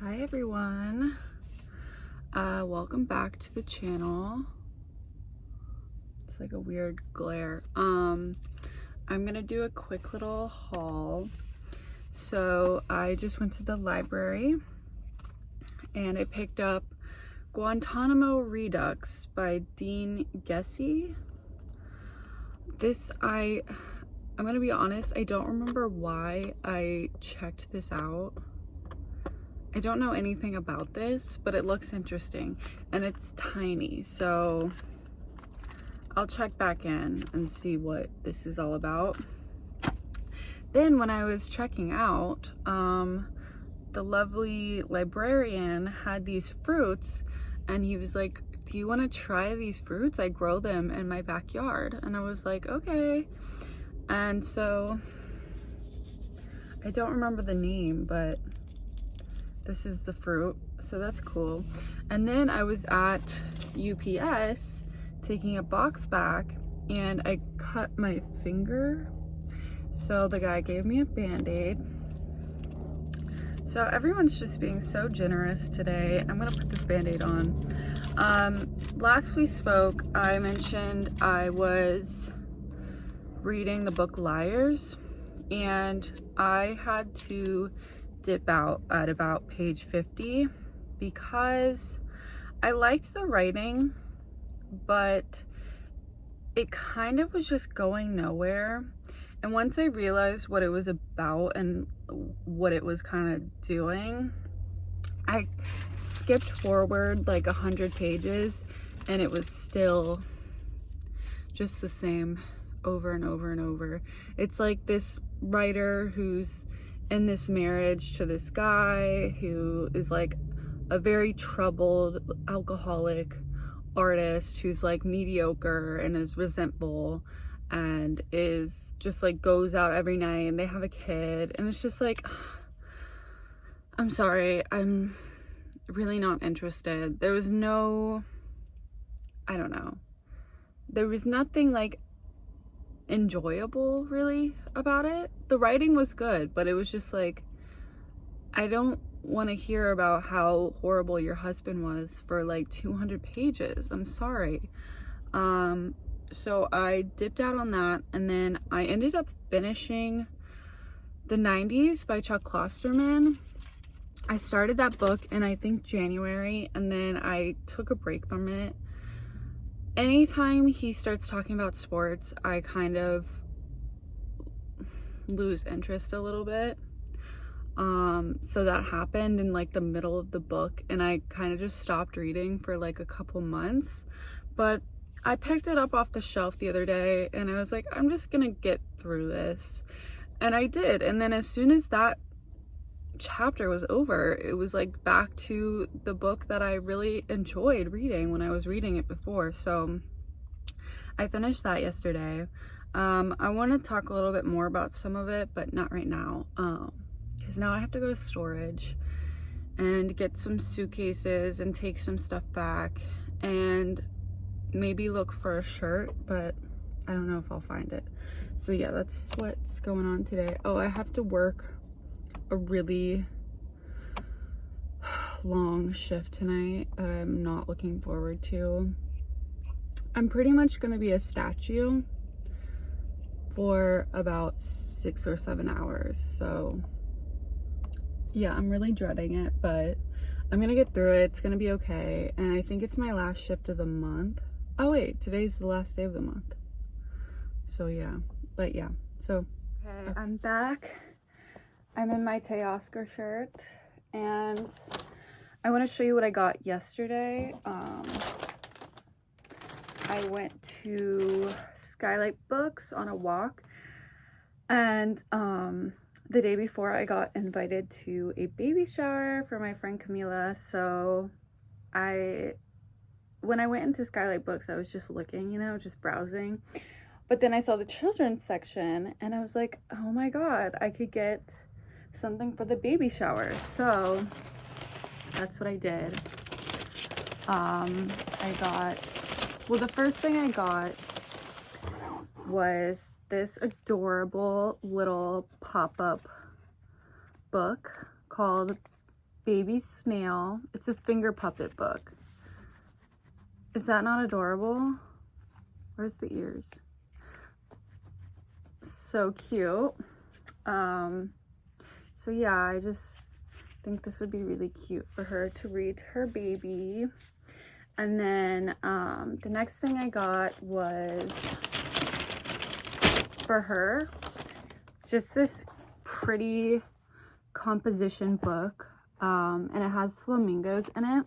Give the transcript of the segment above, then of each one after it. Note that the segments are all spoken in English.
Hi everyone, welcome back to the channel. It's like a weird glare. I'm gonna do a quick little haul. So I just went to the library and I picked up Guantanamo Redux by Dean Gessie. I'm gonna be honest, I don't remember why I checked this out. I don't know anything about this, but it looks interesting and it's tiny, so I'll check back in and see what this is all about. Then when I was checking out, the lovely librarian had these fruits and he was like, do you want to try these fruits? I grow them in my backyard. And I was like, okay. And so I don't remember the name, but this is the fruit, so that's cool. And then I was at UPS taking a box back and I cut my finger. So the guy gave me a Band-Aid. So everyone's just being so generous today. I'm gonna put this Band-Aid on. Last we spoke, I mentioned I was reading the book Liars and I had to dip out at about page 50 because I liked the writing, but it kind of was just going nowhere. And once I realized what it was about and what it was kind of doing, I skipped forward like 100 pages and it was still just the same over and over and over. It's like this writer who's in this marriage to this guy who is like a very troubled alcoholic artist who's like mediocre and is resentful and is just like goes out every night, and they have a kid, and it's just like, I'm sorry, I'm really not interested. There was no, I don't know, there was nothing like enjoyable really about it. The writing was good, but it was just like, I don't want to hear about how horrible your husband was for like 200 pages. I'm sorry. So I dipped out on that, and then I ended up finishing The 90s by Chuck Klosterman. I started that book in I think January, and then I took a break from it. Anytime he starts talking about sports, I kind of lose interest a little bit. So that happened in like the middle of the book, and I kind of just stopped reading for like a couple months. But I picked it up off the shelf the other day, and I was like, I'm just gonna get through this. And I did. And then as soon as that chapter was over, it was like back to the book that I really enjoyed reading when I was reading it before. So I finished that yesterday. I want to talk a little bit more about some of it, but not right now, because now I have to go to storage and get some suitcases and take some stuff back and maybe look for a shirt, but I don't know if I'll find it. So yeah, that's what's going on today. Oh, I have to work a really long shift tonight that I'm not looking forward to. I'm pretty much gonna be a statue for about 6 or 7 hours. So yeah, I'm really dreading it, but I'm gonna get through it. It's gonna be okay. And I think it's my last shift of the month. Oh wait, today's the last day of the month. So yeah, but yeah, so. Okay, I'm back. I'm in my Teoscar shirt, and I want to show you what I got yesterday. I went to Skylight Books on a walk, and the day before I got invited to a baby shower for my friend Camila. So when I went into Skylight Books, I was just looking, you know, just browsing. But then I saw the children's section and I was like, oh my God, I could get something for the baby shower. So that's what I did. The first thing I got was this adorable little pop-up book called baby snail. It's a finger puppet book. Is that not adorable? Where's the ears? So cute. So yeah, I just think this would be really cute for her to read to her baby. And then the next thing I got was for her just this pretty composition book, and it has flamingos in it.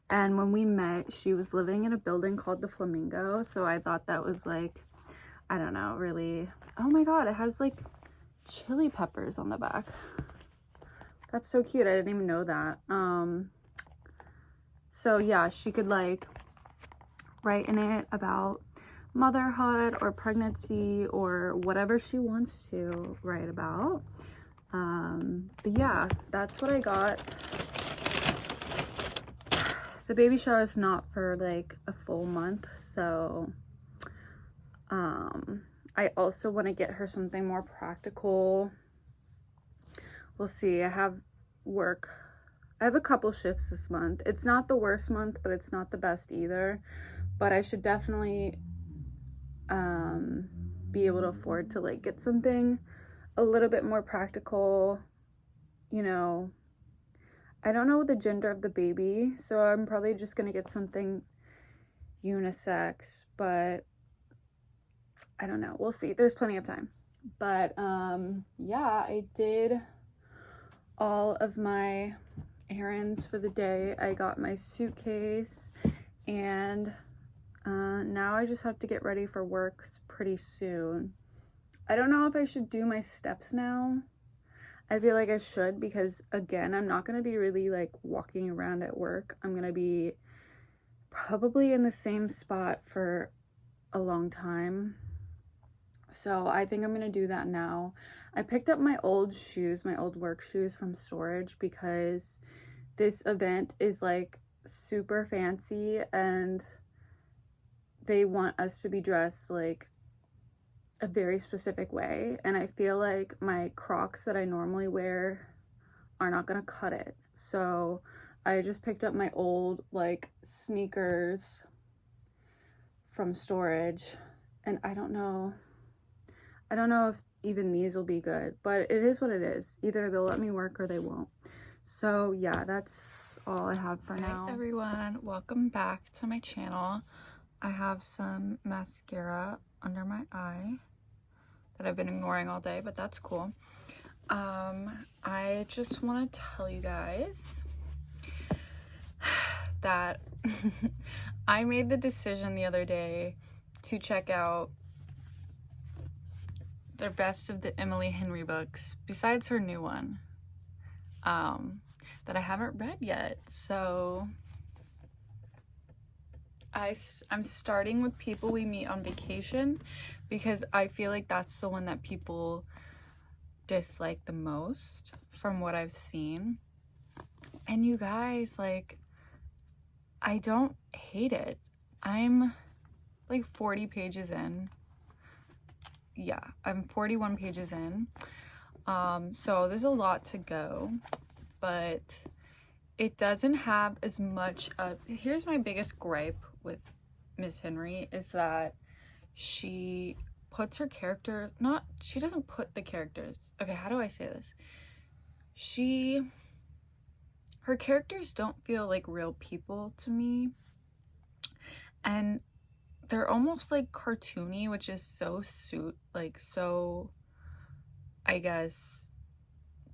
And when we met, she was living in a building called the Flamingo, so I thought that was like, I don't know, really, oh my god, it has like chili peppers on the back. That's so cute. I didn't even know that. So yeah, she could like write in it about motherhood or pregnancy or whatever she wants to write about. But yeah, that's what I got. The baby shower is not for like a full month, so I also want to get her something more practical. We'll see. I have work. I have a couple shifts this month. It's not the worst month, but it's not the best either. But I should definitely be able to afford to like get something a little bit more practical. You know, I don't know the gender of the baby, so I'm probably just gonna get something unisex, but I don't know. We'll see. There's plenty of time. But yeah, I did all of my errands for the day. I got my suitcase, and now I just have to get ready for work pretty soon. I don't know if I should do my steps now. I feel like I should, because again, I'm not going to be really like walking around at work. I'm going to be probably in the same spot for a long time. So I think I'm going to do that now. I picked up my old shoes, my old work shoes from storage, because this event is like super fancy and they want us to be dressed like a very specific way, and I feel like my Crocs that I normally wear are not gonna cut it. So I just picked up my old like sneakers from storage, and I don't know if even these will be good, but it is what it is. Either they'll let me work or they won't. So yeah, that's all I have for now. Hi everyone, welcome back to my channel. I have some mascara under my eye that I've been ignoring all day, but that's cool. I just want to tell you guys that I made the decision the other day to check out the rest of the Emily Henry books, besides her new one, that I haven't read yet. So I'm starting with People We Meet on Vacation, because I feel like that's the one that people dislike the most from what I've seen. And you guys, like, I don't hate it. I'm like 40 pages in. Yeah, I'm 41 pages in. So there's a lot to go, but it doesn't have as much of, here's my biggest gripe with Miss Henry, is that she puts her characters, she doesn't put the characters, okay, how do I say this? Her characters don't feel like real people to me, and they're almost like cartoony, which is so I guess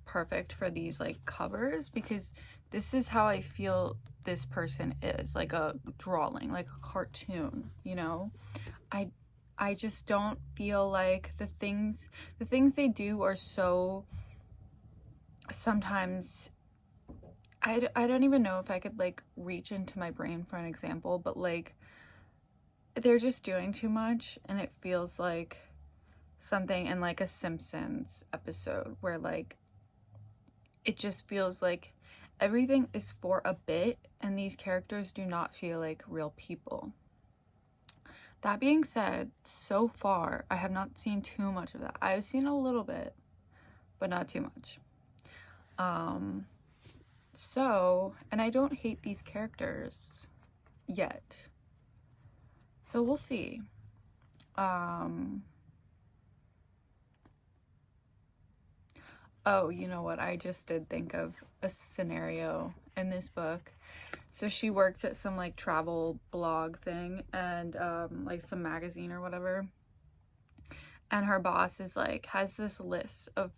perfect for these like covers, because this is how I feel this person is, like a drawing, like a cartoon, you know? I just don't feel like the things they do are so, sometimes I don't even know if I could like reach into my brain for an example, but like they're just doing too much, and it feels like something in like a Simpsons episode where like it just feels like everything is for a bit, and these characters do not feel like real people. That being said, so far I have not seen too much of that. I've seen a little bit, but not too much. So, and I don't hate these characters yet. So we'll see. Oh, you know what? I just did think of a scenario in this book. So she works at some like travel blog thing and like some magazine or whatever. And her boss is like, has this list of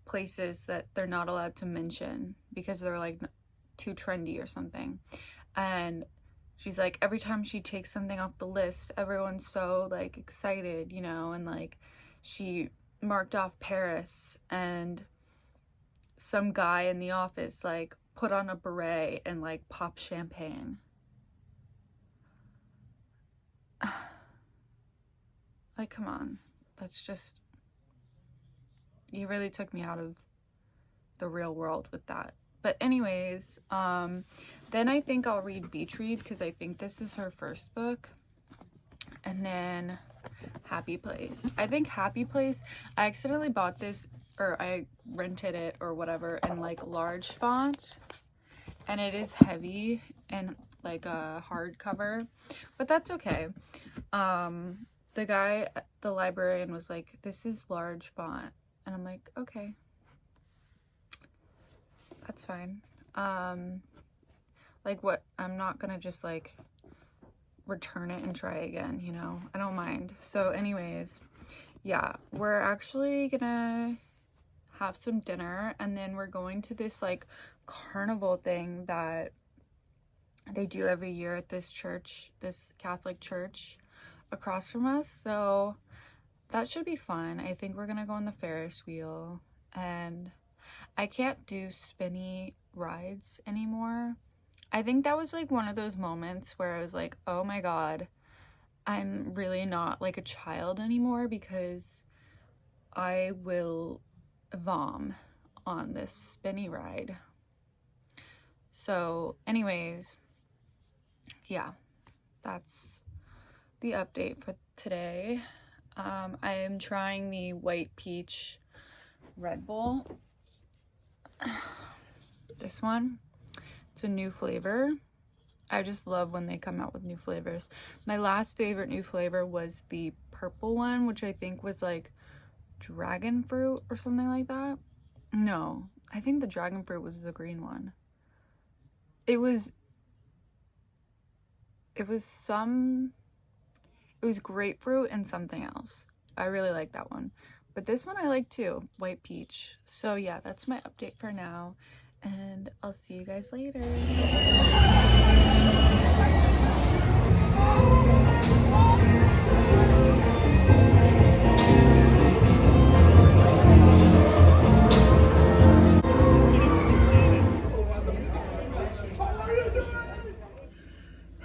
places that they're not allowed to mention because they're like too trendy or something. And she's like, every time she takes something off the list, everyone's so like excited, you know, and like she marked off Paris, and some guy in the office like put on a beret and like pop champagne. Like, come on. That's just, you really took me out of the real world with that. But anyways, then I think I'll read Beach Read because I think this is her first book. And then Happy Place. I think Happy Place, I accidentally bought this, or I rented it or whatever in like large font, and it is heavy and like a hardcover, but that's okay. The guy, the librarian, was like, this is large font, and I'm like, okay, that's fine. Like, what, I'm not gonna just like return it and try again, you know, I don't mind. So anyways, yeah, we're actually gonna have some dinner, and then we're going to this like carnival thing that they do every year at this church, this Catholic church across from us. So that should be fun. I think we're gonna go on the Ferris wheel, and I can't do spinny rides anymore. I think that was like one of those moments where I was like, oh my god, I'm really not like a child anymore, because I will vom on this spinny ride. So anyways, yeah, that's the update for today. I am trying the White Peach Red Bull. This one, it's a new flavor. I just love when they come out with new flavors. My last favorite new flavor was the purple one, which I think was like dragon fruit or something like that. No, I think the dragon fruit was the green one. It was grapefruit and something else. I really like that one, but this one I like too, White Peach. So yeah, that's my update for now, and I'll see you guys later.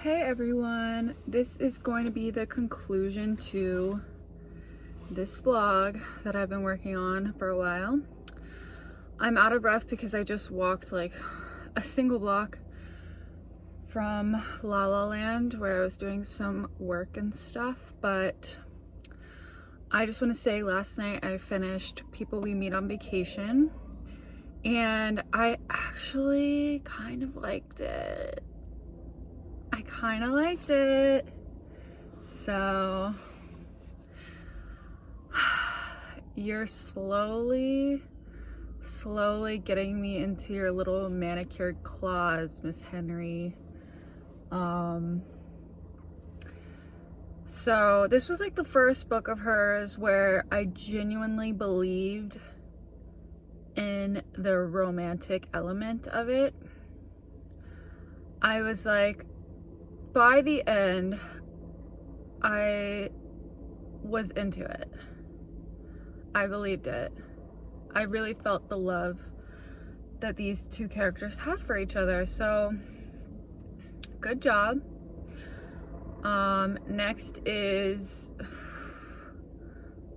Hey everyone, this is going to be the conclusion to this vlog that I've been working on for a while. I'm out of breath because I just walked like a single block from La La Land, where I was doing some work and stuff, but I just want to say last night I finished People We Meet on Vacation, and I actually kind of liked it. So you're slowly getting me into your little manicured claws, Miss Henry. So this was like the first book of hers where I genuinely believed in the romantic element of it. I was like, by the end, I was into it. I believed it. I really felt the love that these two characters had for each other. So, good job. Next is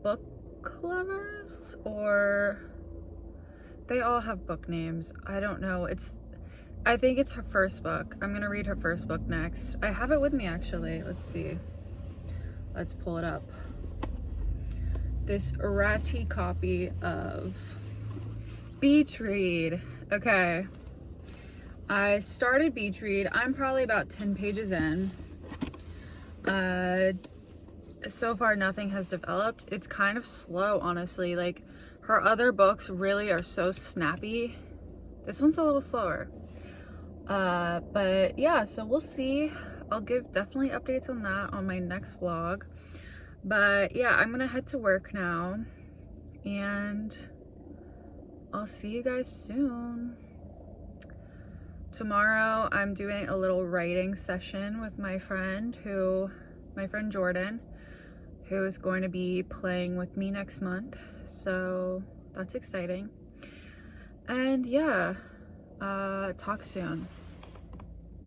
Book Lovers, or they all have book names. I don't know. I think it's her first book. I'm gonna read her first book next. I have it with me actually. Let's see. Let's pull it up. This ratty copy of Beach Read. Okay. I started Beach Read. I'm probably about 10 pages in. So far nothing has developed. It's kind of slow, honestly. Like, her other books really are so snappy. This one's a little slower. But yeah, so we'll see. I'll give definitely updates on that on my next vlog. But yeah, I'm gonna head to work now, and I'll see you guys soon. Tomorrow I'm doing a little writing session with my friend Jordan, who is going to be playing with me next month. So that's exciting. And yeah, talk soon.